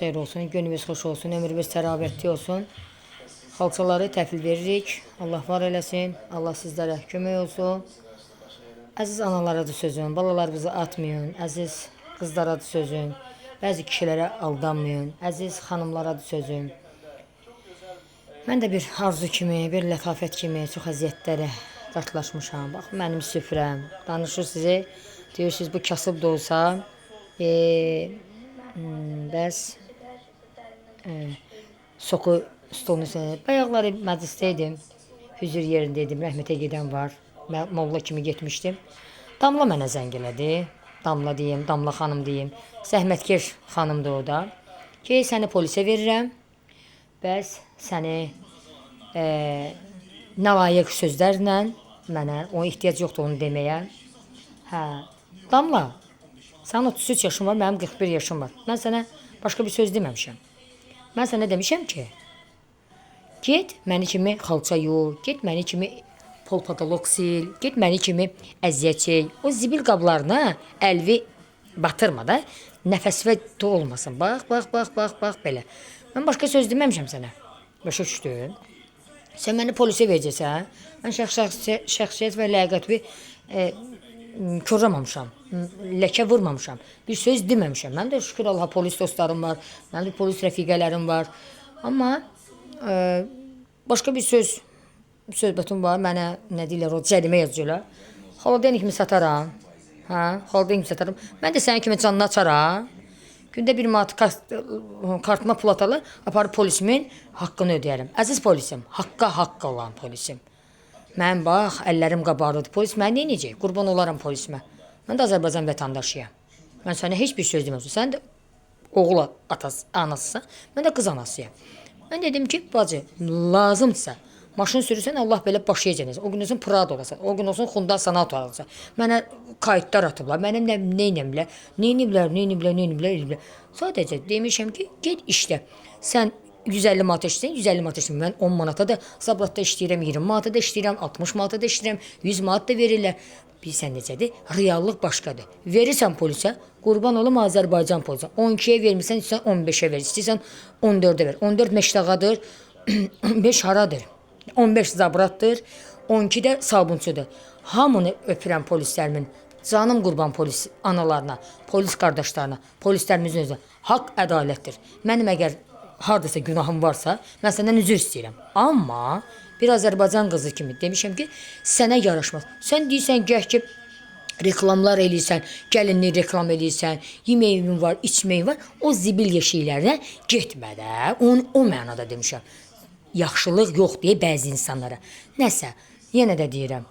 Xeyir olsun, günümüz xoş olsun, ömrümüz sərabətli olsun. Xalçaları təhvil veririk. Allah var eləsin. Allah sizlərə kömək olsun. Əziz analara da sözüm, balalarınızı atmayın. Əziz qızlara da sözüm. Bəzi kişilərə aldanmayın. Əziz xanımlara da sözüm. Mən də bir arzu kimi, bir lətafət kimi çox əziyyətlərə qarşılaşmışam. Bax, mənim süfrəm. Danışır sizi. Deyirsiniz, bu kasıb da olsa. Bəs soku stolun üstüne. Bayaqları məclisdəydim. Hüzür yerindeydim. Rəhmətə gedən var. Mən molla kimi getmişdim. Damla mənə zəng elədi. Damla deyim, Damla xanım deyim. Zəhmətkeş xanımdır o da. Ki, səni polisə verirəm. Bəs səni nalayiq sözlərlə mənə, ona ehtiyac yoxdur onu deməyə. Hə, Damla, sənin 33 yaşın var, mənim 41 yaşım var. Mən sənə başqa bir söz deməmişəm. Mən sənə demişəm ki, get məni kimi xalça yox, get məni kimi pol patolog sil, get məni kimi əziyyət çək. O zibil qablarına əlvi batırma da, nəfəsvə olmasın. Bax, belə. Mən başqa söz deməmişəm sənə. Başa düşdün? Sən məni polisə verəcəksən. Mən şəxsiyyət və ləyaqətimi körramamışam, ləkə vurmamışam, bir söz deməmişəm. Mən də şükür Allaha polis dostlarım var, mənim polis rəfiqələrim var. Amma başqa bir söhbətim var, mənə nə deyirlər, o cərimə yazıyorlar. Xaladen kimi sataram, xaladen kimi sataram. Mən də sənin kimi canını açaram. Gündə bir manat kartıma pul atarlar, aparıb polisimin haqqını ödəyərəm. Əziz polisim, haqqa olan polisim. Mən bax, əllərim qabarlıdır. Polis məni neyəcək? Qurban olaram polisimə. Mən də Azərbaycan vətəndaşıyam. Mən sənə heç bir söz deməmişəm. Sən də oğul anasısan, mən də qız anasıyam. Mən dedim ki, bacı, lazımdırsa, maşın sürürsən, Allah belə başlayacaq. O gün olsun Prado olasan, o gün olsun Hyundai Sonata alasan. Mənə kayıtlar atıblar, mənim neyniblər. Sadəcə demişəm ki, get işlə. Sən 150 manat işləyirsən, 150 manat işləyirəm. Mən 10 manata da zabratda işləyirəm, 20 manata da işləyirəm, 60 manata da işləyirəm, 100 manat da verirlər. Bilsən necədir? Reallıq başqadır. Verirsən polisə, qurban olum Azərbaycan polisə. 12-yə vermirsən, istəyirsən 15-ə ver, istəyirsən 14-ə ver. 14 məştağadır, 15 haradır? 15 zabratdır, 12 də sabunçudur. Hamını öpürəm polislərimin. Canım qurban polis analarına, polis qardaşlarına, polislərimizin özünə. Haqq ədalətdir. Mənim əgər hardasa günahım varsa, mən səndən üzr istəyirəm. Amma bir Azərbaycan qızı kimi demişəm ki, sənə yaraşmaz. Sən deyirsən, gəh ki, reklamlar eləyirsən, gəlinli reklam eləyirsən, yeməyin var, içməyin var, o zibil yeşiklərinə getmə də. O mənada demişəm. Yaxşılıq yox deyə bəzi insanlara. Nəsə, yenə də deyirəm,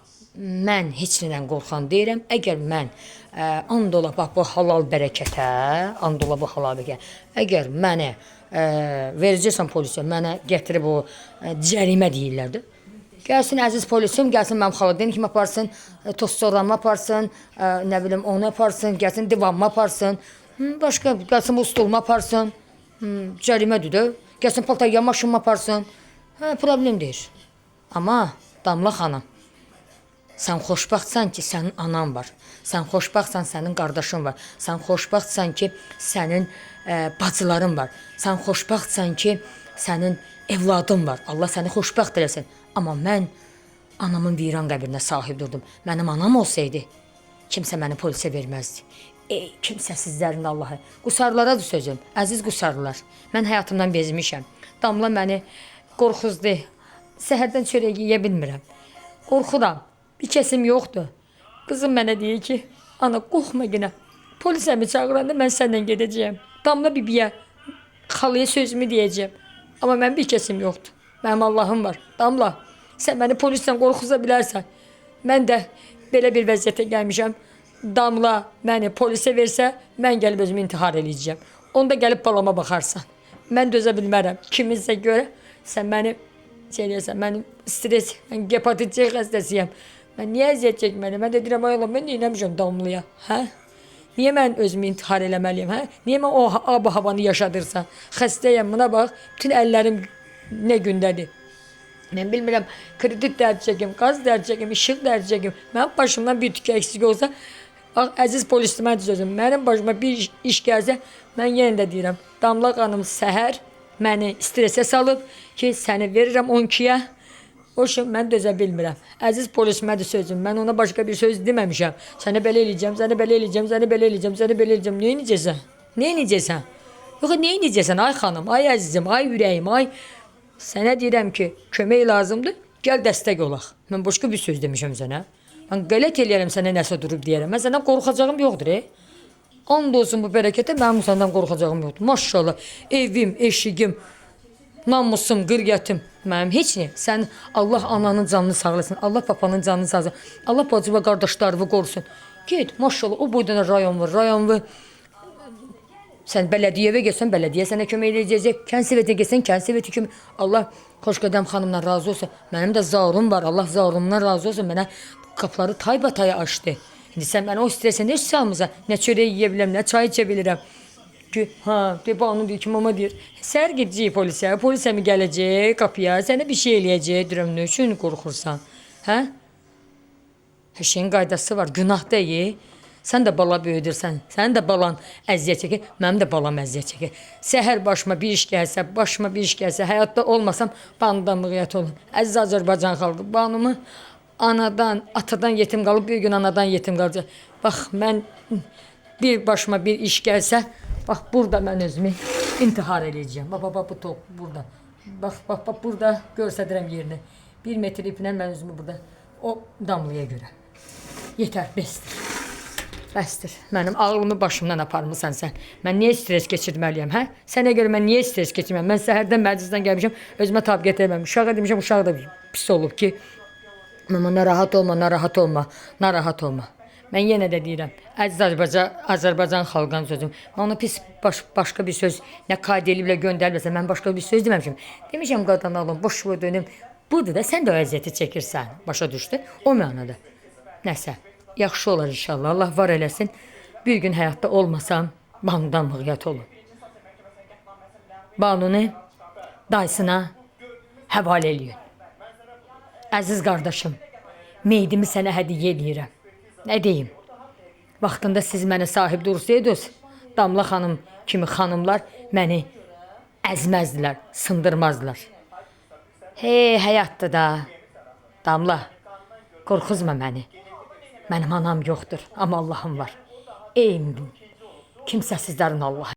mən heç nədən qorxan deyirəm. Əgər mən and ola bax bu halal bərəkətə, and ola bu halal bərəkətə, əgər mənə verəcəksən polisə, mənə gətirib o cərimə deyirlərdi. Gəlsin əziz polisim, gəlsin mənim xaladen kimi aparsın, tostlarımı aparsın, nə bilim onu aparsın, gəlsin divamımı aparsın, başqa gəlsin bu stolumu aparsın, cərimədir də, gəlsin paltaya maşınımı aparsın. Problem deyir. Amma Damla xanım, sən xoşbaxtsan ki, sənin anan var. Sən xoşbaxtsan, sənin qardaşın var. Sən xoşbaxtsan ki, sənin bacıların var. Sən xoşbaxtsan ki, sənin evladın var. Allah səni xoşbaxt eləsin. Amma mən anamın viran qəbrinə sahib durdum. Mənim anam olsaydı, kimsə məni polisə verməzdi. Kimsəsizlərin Allahı. Qusarlara da sözüm, əziz qusarlar. Mən həyatımdan bezmişəm. Damla məni qorxuzdu. Səhərdən çörək yeyə bilmirəm. Qorxuram. Bir kəsim yoxdur. Qızım mənə deyir ki, ana qorxma yenə. Polis əmi çağıranda mən səndən gedəcəyəm. Damla bibiyə, xalaya sözümü deyəcəyəm. Amma mən bir kəsim yoxdur. Mənim Allahım var. Damla, sən məni polisdən qorxuza bilərsən. Mən də belə bir vəziyyətə gəlmişəm. Damla məni polisə versə, mən gəlib özümü intihar eləyəcəyəm. Onda gəlib balama baxarsan. Mən dözə bilmərəm. Kiminsə görə sən məni eləyəsən, mənim stres, mən hepatit C xəstəsiyəm. Mən niyə əziyyət çəkməliyəm? Mən də deyirəm, ay Allah, mən neyləmişəm Damlaya? Niyə mən özümü intihar eləməliyəm? Niyə mən o havanı yaşadırsan? Xəstəyəm, buna bax, bütün əllərim nə gündədir. Mən bilmirəm, kredit dərd çəkim, qaz dərd çəkim, işıq dərd çəkim. Mənim başımdan bir tükə eksik olsa, Bax, əziz polis mən sözüm, mənim başıma bir iş gəlsə, mən yenə də deyirəm, Damla xanım səhər məni stresə salıb ki, səni verirəm 12-yə. O şey mən dözə bilmirəm. Əziz polis mənim sözüm, mən ona başqa bir söz deməmişəm. Səni belə eləyəcəm, səni belə eləyəcəm, səni belə eləyəcəm, səni belə eləyəcəm. Nə edəcəksən? Nə edəcəksən? Yox, nə edəcəksən ay xanım, ay əzizim, ay ürəyim, ay. Sənə deyirəm ki, kömək lazımdır, gəl dəstək olaq. Mən başqa bir söz demişəm sənə. Mən qələt eləyərəm sənə nəsə durub deyərəm. Mən səndən qorxacağım yoxdur. And olsun bu bərəkətə, mənim səndən qorxacağım yoxdur. Maşallah, evim, eşigim, namusum, qırqətim, mənim heç nə. Sən Allah ananın canını sağlasın, Allah papanın canını sağlasın, Allah bacı və qardaşlarını qorusun. Get, maşallah, o boyda rayon var, rayonlu. Sən bələdiyyəyə gəlsən, bələdiyyə sənə kömək edəcək. Kənd gəlsən, kənd kimi. Allah Xoşqədəm xanımdan razı olsun. Mənim də zarum var, Allah zarumdan razı olsun. Mənə qapıları taybataya açdı. İndi sən mənə o stresə nə salmısan? Nə çörək yeyə bilirəm, nə çay içə bilirəm. Ki, de Banu deyir ki, mama deyir, səhər gedəcək polisə, polisə mi gələcək qapıya, sənə bir şey eləyəcək, deyirəm, nə üçün qorxursan? Hə? Hər şeyin qaydası var, günah deyil. Sən də bala böyüdürsən, sənin də balan əziyyət çəkir, mənim də balam əziyyət çəkir. Səhər başıma bir iş gəlsə, həyatda olmasam, Banudan müğəyyət olun. Əziz Azərbaycan xalqı, Banumu anadan, atadan yetim qalıb, bir gün anadan yetim qalacaq. Bax, mən bir başıma bir iş gəlsə, bax, burada mən özümü intihar edəcəyəm. Bax, bu top burada. Bax, burada görsədirəm yerini. 1 metr iplə mən özümü burada, o Damlaya görə. Yetər, bestir. Bəsdir. Mənim ağlımı başımdan aparmısan sən. Mən niyə stres keçirməliyəm, hə? Sənə görə mən niyə stres keçirməliyəm? Mən səhərdən məclisdən gəlmişəm, özümə tab gətirməm. Uşağa demişəm, uşaq da pis olub ki, mama narahat olma, narahat olma, narahat olma. Mən yenə də deyirəm, əziz Azərbaycan xalqının sözüm. Mən ona pis başqa bir söz, nə qayd eliblə göndərməsə, mən başqa bir söz deməmişəm. Demişəm, qadan alın, boş ver dönüm. Budur da, sən də o əziyyəti çəkirsən. Başa düşdü? O mənada. Nəsə. Yaxşı olar inşallah. Allah var eləsin. Bir gün həyatda olmasam, Banudan müğəyyət olun. Banunu dayısına həvalə eləyin. Əziz qardaşım, meydimi sənə hədiyyə eləyirəm. Nə deyim? Vaxtında siz mənə sahib dursaydınız, Damla xanım kimi xanımlar məni əzməzdilər, sındırmazdılar. Hey, həyatda da. Damla, qorxuzma məni. Mənim anam yoxdur, amma Allahım var. Ey kimsəsizlərin Allahı.